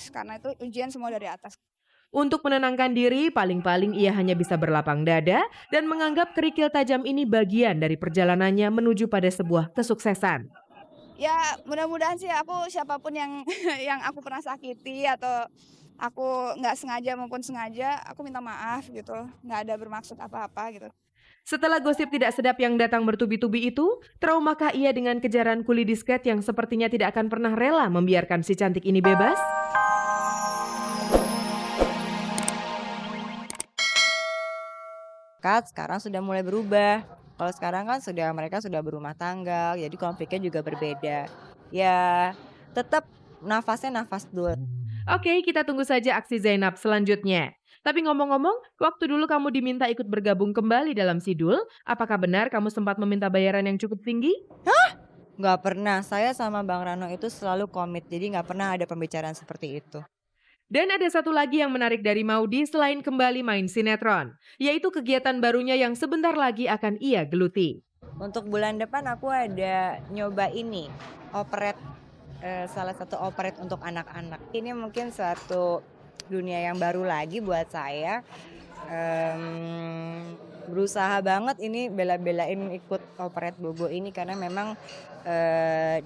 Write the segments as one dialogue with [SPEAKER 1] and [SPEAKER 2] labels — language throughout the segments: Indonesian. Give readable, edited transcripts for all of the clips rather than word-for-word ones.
[SPEAKER 1] karena itu ujian semua dari atas.
[SPEAKER 2] Untuk menenangkan diri, paling-paling ia hanya bisa berlapang dada dan menganggap kerikil tajam ini bagian dari perjalanannya menuju pada sebuah kesuksesan.
[SPEAKER 1] Ya mudah-mudahan sih aku siapapun yang yang aku pernah sakiti atau aku nggak sengaja maupun sengaja, aku minta maaf gitu, nggak ada bermaksud apa-apa gitu.
[SPEAKER 2] Setelah gosip tidak sedap yang datang bertubi-tubi itu, traumakah ia dengan kejaran kuli disket yang sepertinya tidak akan pernah rela membiarkan si cantik ini bebas?
[SPEAKER 3] Sekarang sudah mulai berubah. Kalau sekarang kan mereka sudah berumah tangga, jadi konfliknya juga berbeda. Ya, tetap nafasnya nafas dul.
[SPEAKER 2] Oke, kita tunggu saja aksi Zainab selanjutnya. Tapi ngomong-ngomong, waktu dulu kamu diminta ikut bergabung kembali dalam Sidul, apakah benar kamu sempat meminta bayaran yang cukup tinggi?
[SPEAKER 3] Nggak pernah, saya sama Bang Rano itu selalu komit, jadi nggak pernah ada pembicaraan seperti itu.
[SPEAKER 2] Dan ada satu lagi yang menarik dari Maudy selain kembali main sinetron, yaitu kegiatan barunya yang sebentar lagi akan ia geluti.
[SPEAKER 3] Untuk bulan depan aku ada nyoba ini, operet, salah satu operet untuk anak-anak. Ini mungkin suatu dunia yang baru lagi buat saya. Berusaha banget ini bela-belain ikut operet Bobo ini karena memang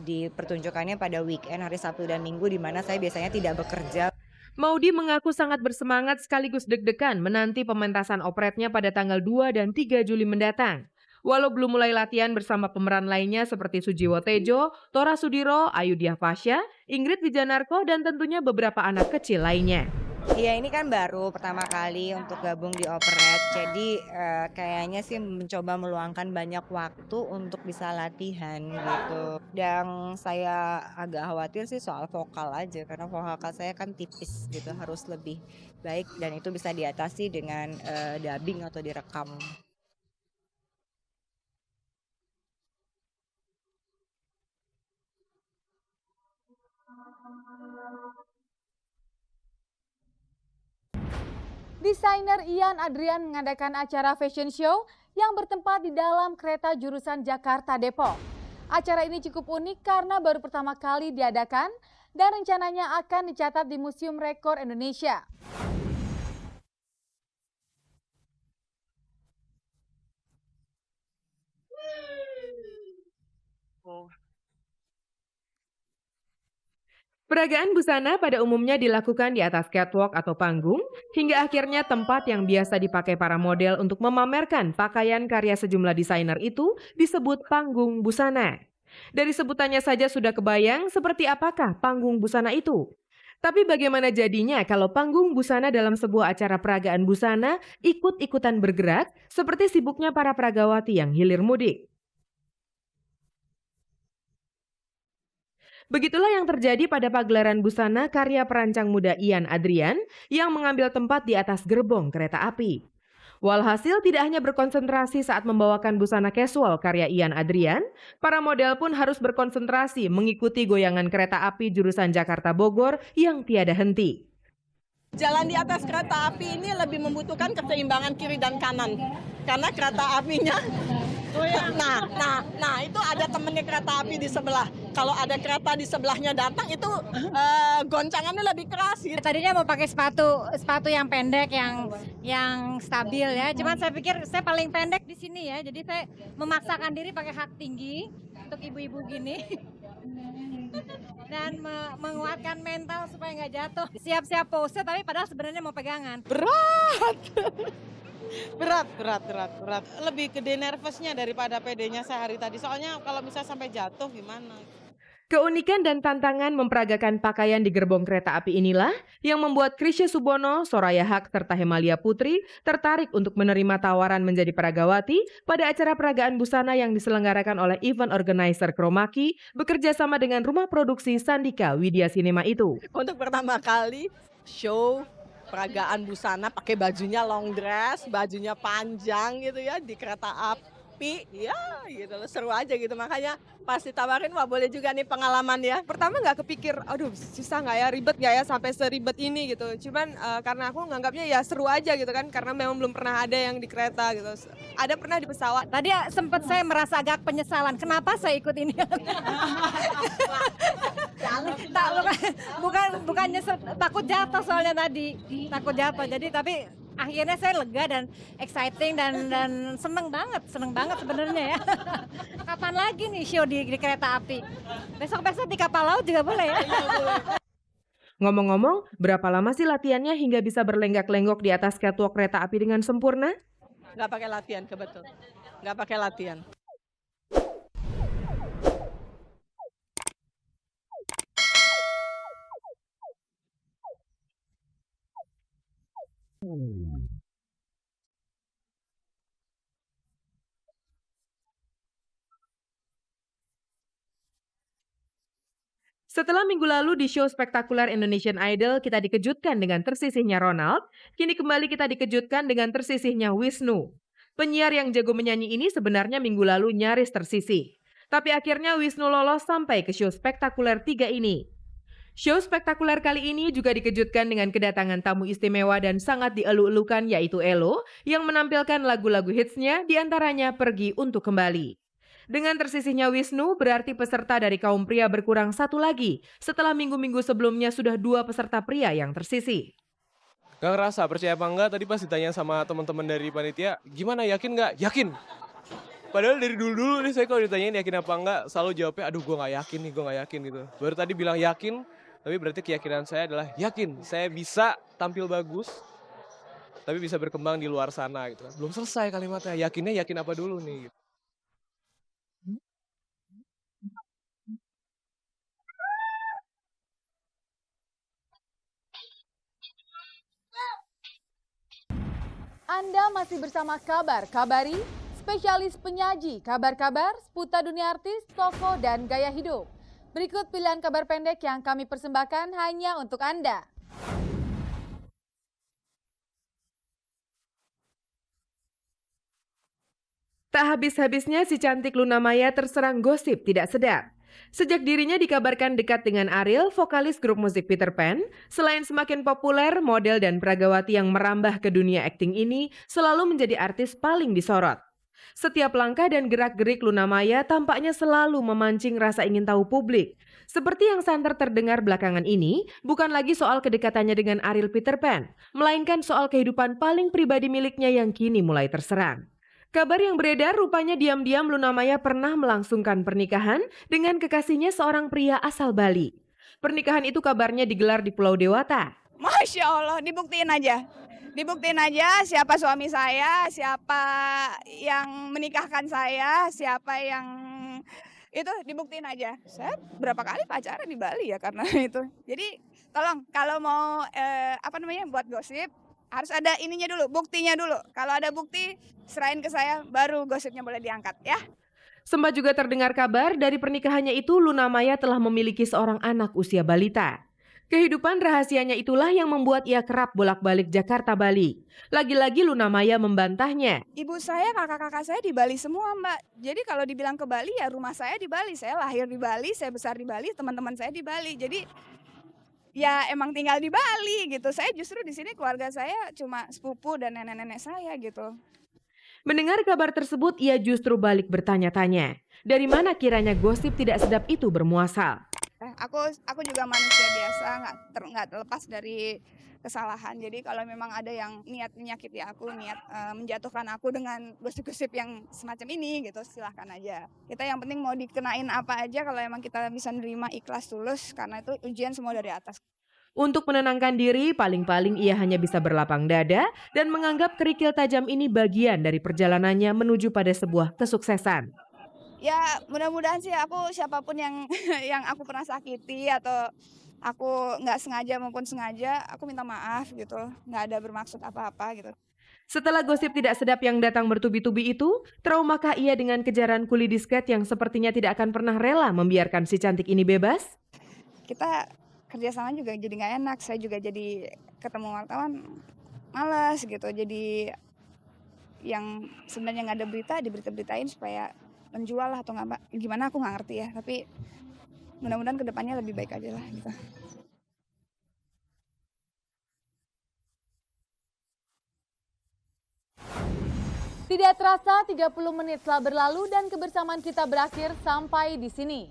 [SPEAKER 3] dipertunjukannya pada weekend hari Sabtu dan Minggu di mana saya biasanya tidak bekerja.
[SPEAKER 2] Maudy mengaku sangat bersemangat sekaligus deg-degan menanti pementasan opretnya pada tanggal 2 dan 3 Juli mendatang. Walau belum mulai latihan bersama pemeran lainnya seperti Sujiwo Tejo, Tora Sudiro, Ayu Diah Fasya, Ingrid Wijanarko, dan tentunya beberapa anak kecil lainnya.
[SPEAKER 3] Iya, ini kan baru pertama kali untuk gabung di operet, jadi kayaknya sih mencoba meluangkan banyak waktu untuk bisa latihan gitu. Dan saya agak khawatir sih soal vokal aja, karena vokal saya kan tipis gitu, harus lebih baik dan itu bisa diatasi dengan dubbing atau direkam.
[SPEAKER 4] Desainer Ian Adrian mengadakan acara fashion show yang bertempat di dalam kereta jurusan Jakarta Depok. Acara ini cukup unik karena baru pertama kali diadakan dan rencananya akan dicatat di Museum Rekor Indonesia.
[SPEAKER 2] Peragaan busana pada umumnya dilakukan di atas catwalk atau panggung, hingga akhirnya tempat yang biasa dipakai para model untuk memamerkan pakaian karya sejumlah desainer itu disebut panggung busana. Dari sebutannya saja sudah kebayang seperti apakah panggung busana itu. Tapi bagaimana jadinya kalau panggung busana dalam sebuah acara peragaan busana ikut-ikutan bergerak seperti sibuknya para peragawati yang hilir mudik? Begitulah yang terjadi pada pagelaran busana karya perancang muda Ian Adrian yang mengambil tempat di atas gerbong kereta api. Walhasil tidak hanya berkonsentrasi saat membawakan busana casual karya Ian Adrian, para model pun harus berkonsentrasi mengikuti goyangan kereta api jurusan Jakarta Bogor yang tiada henti.
[SPEAKER 5] Jalan di atas kereta api ini lebih membutuhkan keseimbangan kiri dan kanan. Karena kereta apinya, nah itu ada temennya kereta api di sebelah. Kalau ada kereta di sebelahnya datang itu goncangannya lebih keras gitu.
[SPEAKER 6] Tadinya mau pakai sepatu yang pendek, yang stabil ya. Cuman saya pikir saya paling pendek di sini ya. Jadi saya memaksakan diri pakai hak tinggi untuk ibu-ibu gini. Dan menguatkan mental supaya nggak jatuh. Siap-siap pose tapi padahal sebenarnya mau pegangan.
[SPEAKER 5] Berat. Lebih gede nervousnya daripada PD-nya sehari tadi. Soalnya kalau misalnya sampai jatuh gimana?
[SPEAKER 2] Keunikan dan tantangan memperagakan pakaian di gerbong kereta api inilah yang membuat Chrisye Subono, Soraya Haq, serta Hemalia Putri tertarik untuk menerima tawaran menjadi peragawati pada acara peragaan busana yang diselenggarakan oleh event organizer Chromaki bekerja sama dengan rumah produksi Sandika Widya Cinema itu.
[SPEAKER 5] Untuk pertama kali show peragaan busana pakai bajunya long dress, bajunya panjang gitu ya di kereta api, ya gitu seru aja gitu, makanya pas ditawarin wah boleh juga nih pengalaman ya.
[SPEAKER 7] Pertama nggak kepikir, aduh susah nggak ya, ribet nggak ya sampai seribet ini gitu. Cuman karena aku nganggapnya ya seru aja gitu kan, karena memang belum pernah ada yang di kereta gitu. Ada pernah di pesawat.
[SPEAKER 6] Tadi sempat saya merasa agak penyesalan. Kenapa saya ikut ini? Tak bukan nyesel, takut jatuh soalnya tadi, takut jatuh. Jadi tapi akhirnya saya lega dan exciting dan seneng banget sebenarnya ya. Kapan lagi nih show di kereta api? Besok di kapal laut juga boleh ya?
[SPEAKER 2] Ngomong-ngomong, berapa lama sih latihannya hingga bisa berlenggak-lenggok di atas catwalk kereta api dengan sempurna?
[SPEAKER 5] Nggak pakai latihan, kebetul. Nggak pakai latihan.
[SPEAKER 2] Setelah minggu lalu di show spektakuler Indonesian Idol, kita dikejutkan dengan tersisihnya Ronald, kini kembali kita dikejutkan dengan tersisihnya Wisnu. Penyiar yang jago menyanyi ini sebenarnya minggu lalu nyaris tersisih. Tapi akhirnya Wisnu lolos sampai ke show spektakuler 3 ini. Show spektakuler kali ini juga dikejutkan dengan kedatangan tamu istimewa dan sangat dielu-elukan yaitu Elo yang menampilkan lagu-lagu hitsnya diantaranya Pergi Untuk Kembali. Dengan tersisihnya Wisnu, berarti peserta dari kaum pria berkurang satu lagi setelah minggu-minggu sebelumnya sudah 2 peserta pria yang tersisih.
[SPEAKER 8] Gak ngerasa, percaya apa enggak, tadi pas ditanya sama teman-teman dari panitia, gimana yakin nggak? Yakin! Padahal dari dulu-dulu nih saya kalau ditanyain yakin apa enggak, selalu jawabnya aduh gue nggak yakin gitu. Baru tadi bilang yakin, tapi berarti keyakinan saya adalah yakin. Saya bisa tampil bagus, tapi bisa berkembang di luar sana gitu. Belum selesai kalimatnya, yakinnya yakin apa dulu nih gitu.
[SPEAKER 4] Anda masih bersama Kabari, spesialis penyaji kabar-kabar seputar dunia artis, tokoh, dan gaya hidup. Berikut pilihan kabar pendek yang kami persembahkan hanya untuk Anda.
[SPEAKER 2] Tak habis-habisnya si cantik Luna Maya terserang gosip tidak sedap. Sejak dirinya dikabarkan dekat dengan Ariel, vokalis grup musik Peter Pan, selain semakin populer, model dan pragawati yang merambah ke dunia akting ini selalu menjadi artis paling disorot. Setiap langkah dan gerak-gerik Luna Maya tampaknya selalu memancing rasa ingin tahu publik. Seperti yang santer terdengar belakangan ini, bukan lagi soal kedekatannya dengan Ariel Peter Pan, melainkan soal kehidupan paling pribadi miliknya yang kini mulai terserang. Kabar yang beredar rupanya diam-diam Luna Maya pernah melangsungkan pernikahan dengan kekasihnya seorang pria asal Bali. Pernikahan itu kabarnya digelar di Pulau Dewata.
[SPEAKER 1] Masya Allah, dibuktiin aja. Dibuktiin aja siapa suami saya, siapa yang menikahkan saya, siapa yang itu dibuktiin aja. Saya berapa kali pacaran di Bali ya karena itu. Jadi tolong kalau mau buat gosip harus ada ininya dulu, buktinya dulu. Kalau ada bukti serahin ke saya baru gosipnya boleh diangkat ya.
[SPEAKER 2] Sempat juga terdengar kabar dari pernikahannya itu Luna Maya telah memiliki seorang anak usia balita. Kehidupan rahasianya itulah yang membuat ia kerap bolak-balik Jakarta Bali. Lagi-lagi Luna Maya membantahnya.
[SPEAKER 1] Ibu saya, kakak-kakak saya di Bali semua, Mbak. Jadi kalau dibilang ke Bali ya rumah saya di Bali. Saya lahir di Bali, saya besar di Bali, teman-teman saya di Bali. Jadi ya emang tinggal di Bali gitu. Saya justru di sini keluarga saya cuma sepupu dan nenek-nenek saya gitu.
[SPEAKER 2] Mendengar kabar tersebut ia justru balik bertanya-tanya. Dari mana kiranya gosip tidak sedap itu bermuasal?
[SPEAKER 1] Aku juga manusia biasa, nggak terlepas dari kesalahan. Jadi kalau memang ada yang niat menyakiti aku, niat menjatuhkan aku dengan gosip-gosip yang semacam ini gitu, silahkan aja. Kita yang penting mau dikenain apa aja kalau emang kita bisa nerima ikhlas tulus karena itu ujian semua dari atas.
[SPEAKER 2] Untuk menenangkan diri, paling-paling ia hanya bisa berlapang dada dan menganggap kerikil tajam ini bagian dari perjalanannya menuju pada sebuah kesuksesan.
[SPEAKER 1] Ya mudah-mudahan sih aku siapapun yang yang aku pernah sakiti atau aku nggak sengaja maupun sengaja, aku minta maaf gitu, nggak ada bermaksud apa-apa gitu.
[SPEAKER 2] Setelah gosip tidak sedap yang datang bertubi-tubi itu, traumakah ia dengan kejaran kuli disket yang sepertinya tidak akan pernah rela membiarkan si cantik ini bebas?
[SPEAKER 1] Kita kerjasama juga jadi nggak enak, saya juga jadi ketemu wartawan malas gitu, jadi yang sebenarnya nggak ada berita diberita-beritain supaya menjual lah atau nggak, gimana aku nggak ngerti ya, tapi mudah-mudahan kedepannya lebih baik aja lah gitu.
[SPEAKER 4] Tidak terasa 30 menit telah berlalu dan kebersamaan kita berakhir sampai di sini.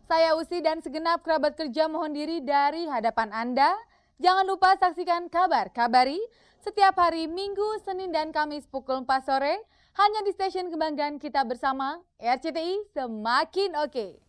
[SPEAKER 4] Saya Usi dan segenap kerabat kerja mohon diri dari hadapan Anda. Jangan lupa saksikan Kabar Kabari setiap hari Minggu, Senin, dan Kamis pukul 4 sore hanya di stasiun kebanggaan kita bersama RCTI Semakin Oke.